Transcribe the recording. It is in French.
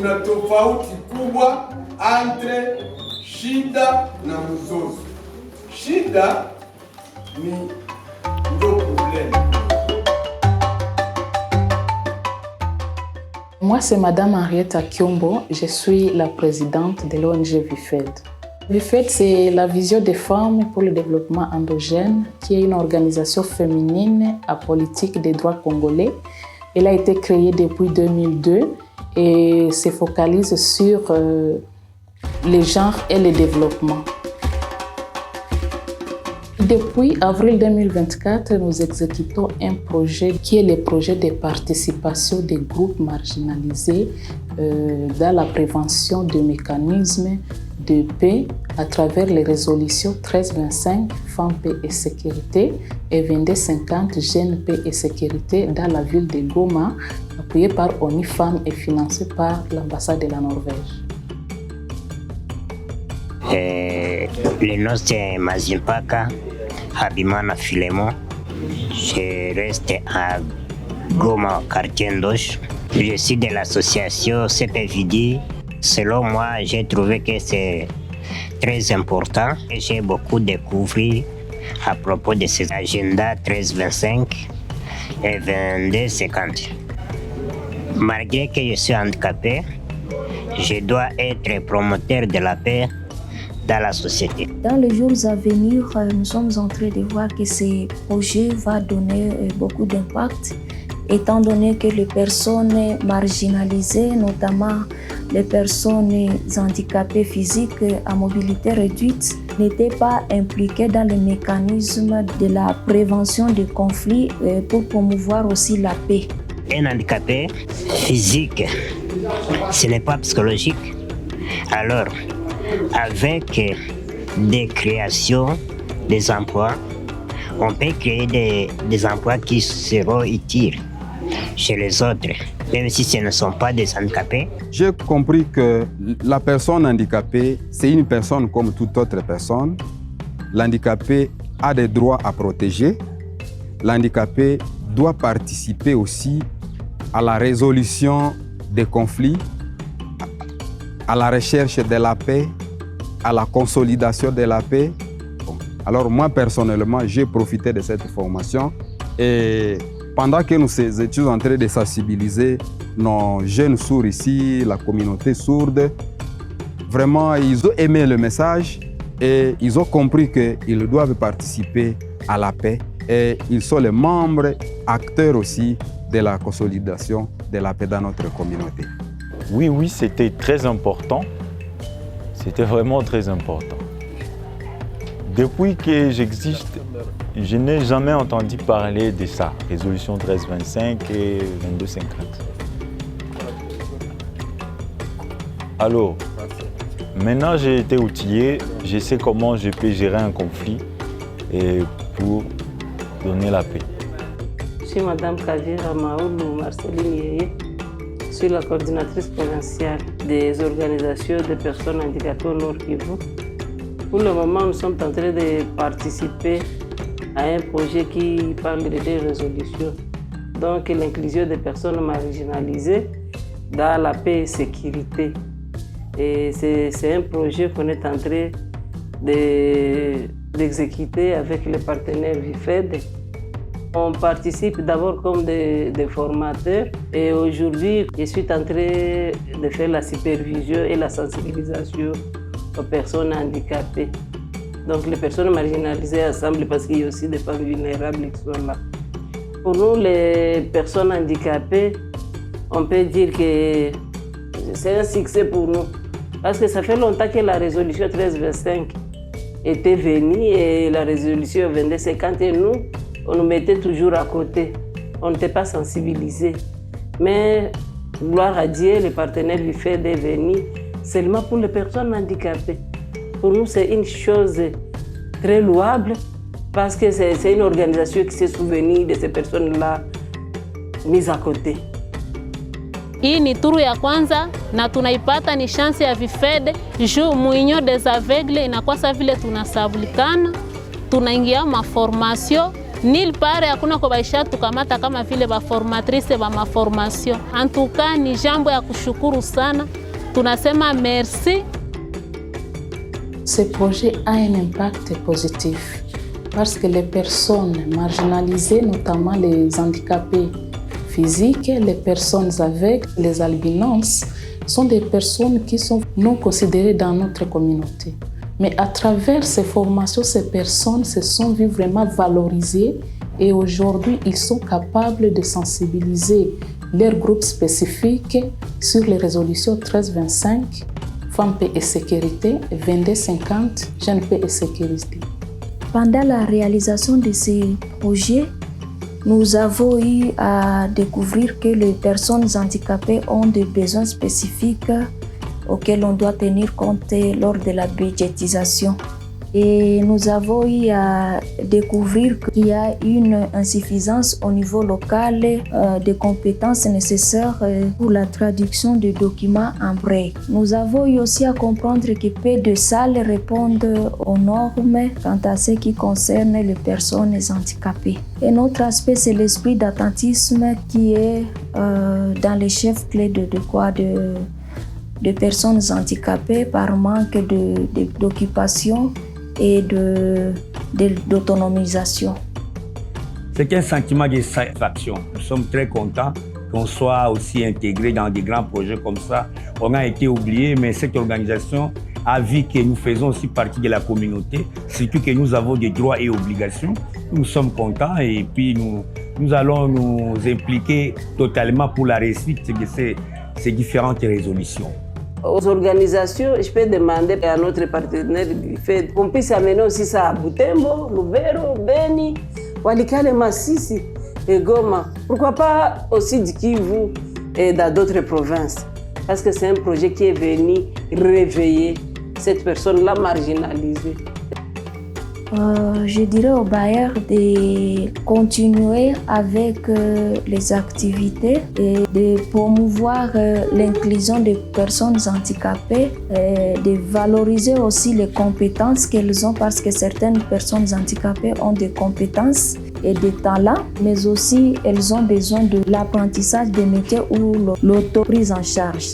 kuna tofauti kubwa entre shida na mzozo. Shida ni ndio problème. Moi, c'est Madame Henriette Kiombo. Je suis la présidente de l'ONG VIFED. VIFED, c'est la Vision des femmes pour le développement endogène, qui est une organisation féminine apolitique des droits congolais. Elle a été créée depuis 2002 et se focalise sur les genres et le développement. Depuis avril 2024, nous exécutons un projet qui est le projet de participation des groupes marginalisés dans la prévention des mécanismes de paix à travers les résolutions 1325 Femmes, Paix et Sécurité et 2250 Jeunes, Paix et Sécurité dans la ville de Goma, appuyée par ONU Femmes et financée par l'ambassade de la Norvège. Le nom c'est Mazimpaka Habimana Filemon. Je reste à Goma, quartier Ndoche. Je suis de l'association CPVD. Selon moi, j'ai trouvé que c'est très important. J'ai beaucoup découvert à propos de ces agendas 1325 et 2250. Malgré que je suis handicapé, je dois être promoteur de la paix dans la société. Dans les jours à venir, nous sommes en train de voir que ce projet va donner beaucoup d'impact, étant donné que les personnes marginalisées, notamment les personnes handicapées physiques à mobilité réduite, n'étaient pas impliquées dans le mécanisme de la prévention des conflits pour promouvoir aussi la paix. Un handicapé physique, ce n'est pas psychologique. Alors, avec des créations, des emplois, on peut créer des emplois qui seront utiles chez les autres, même si ce ne sont pas des handicapés. J'ai compris que la personne handicapée, c'est une personne comme toute autre personne. L'handicapé a des droits à protéger. L'handicapé doit participer aussi à la résolution des conflits, à la recherche de la paix, à la consolidation de la paix. Bon. Alors moi, personnellement, j'ai profité de cette formation et pendant que nous étions en train de sensibiliser nos jeunes sourds ici, la communauté sourde, vraiment, ils ont aimé le message et ils ont compris qu'ils doivent participer à la paix et ils sont les membres, acteurs aussi de la consolidation de la paix dans notre communauté. Oui, c'était très important. C'était vraiment très important. Depuis que j'existe, je n'ai jamais entendu parler de ça, résolution 1325 et 2250. Alors, maintenant j'ai été outillé, je sais comment je peux gérer un conflit et pour donner la paix. Je suis Madame Kavira Maoulou Marceline Yeye. Je suis la coordinatrice provinciale des organisations de personnes handicapées au Nord Kivu. Pour le moment, nous sommes en train de participer à un projet qui parle de des résolutions. Donc, l'inclusion des personnes marginalisées dans la paix et sécurité. Et c'est un projet qu'on est en train d'exécuter avec les partenaires VIFED. On participe d'abord comme des formateurs et aujourd'hui, je suis en train de faire la supervision et la sensibilisation aux personnes handicapées. Donc les personnes marginalisées ensemble parce qu'il y a aussi des femmes vulnérables qui sont là. Pour nous, les personnes handicapées, on peut dire que c'est un succès pour nous. Parce que ça fait longtemps que la résolution 1325 était venue et la résolution 2250 et nous, on nous mettait toujours à côté. On n'était pas sensibilisés. Mais, gloire à Dieu, les partenaires du FED est venu seulement pour les personnes handicapées. Pour nous, c'est une chose très louable parce que c'est une organisation qui s'est souvenue de ces personnes-là mises à côté. Hii ni turu ya kwanza na tunaipata ni chance ya VIFED juu Muinyo des Aveugles inakuwa sa vile tunasabulikana, tunaingia ma formation Nil pare hakuna kwa baisha tukamata kama vile ba formatrice ba maformation. En tout cas ni jambo ya kushukuru sana. Tunasema merci. Ce projet a un impact positif parce que les personnes marginalisées, notamment les handicapés physiques, les personnes aveugles, les albinos, sont des personnes qui sont non considérées dans notre communauté. Mais à travers ces formations, ces personnes se sont vues vraiment valorisées et aujourd'hui, ils sont capables de sensibiliser leurs groupes spécifiques sur les résolutions 1325, Femmes, paix et sécurité, 2250, Jeunes, paix et sécurité. Pendant la réalisation de ces projets, nous avons eu à découvrir que les personnes handicapées ont des besoins spécifiques auxquels on doit tenir compte lors de la budgétisation. Et nous avons eu à découvrir qu'il y a une insuffisance au niveau local des compétences nécessaires pour la traduction de documents en braille. Nous avons eu aussi à comprendre que peu de salles répondent aux normes quant à ce qui concerne les personnes handicapées. Un autre aspect, c'est l'esprit d'attentisme qui est dans les chefs clés de personnes handicapées par manque d'occupation et d'autonomisation. C'est un sentiment de satisfaction. Nous sommes très contents qu'on soit aussi intégrés dans des grands projets comme ça. On a été oubliés, mais cette organisation a vu que nous faisons aussi partie de la communauté, surtout que nous avons des droits et obligations. Nous sommes contents et puis nous allons nous impliquer totalement pour la réussite de ces différentes résolutions. Aux organisations, je peux demander à notre partenaire du FED qu'on puisse amener aussi ça à Butembo, Lubero, Beni, Walikale, Masisi et Goma. Pourquoi pas aussi du Kivu et dans d'autres provinces? Parce que c'est un projet qui est venu réveiller cette personne-là marginalisée. Je dirais aux bailleurs de continuer avec les activités et de promouvoir l'inclusion des personnes handicapées, et de valoriser aussi les compétences qu'elles ont parce que certaines personnes handicapées ont des compétences et des talents, mais aussi elles ont besoin de l'apprentissage des métiers ou l'autoprise en charge.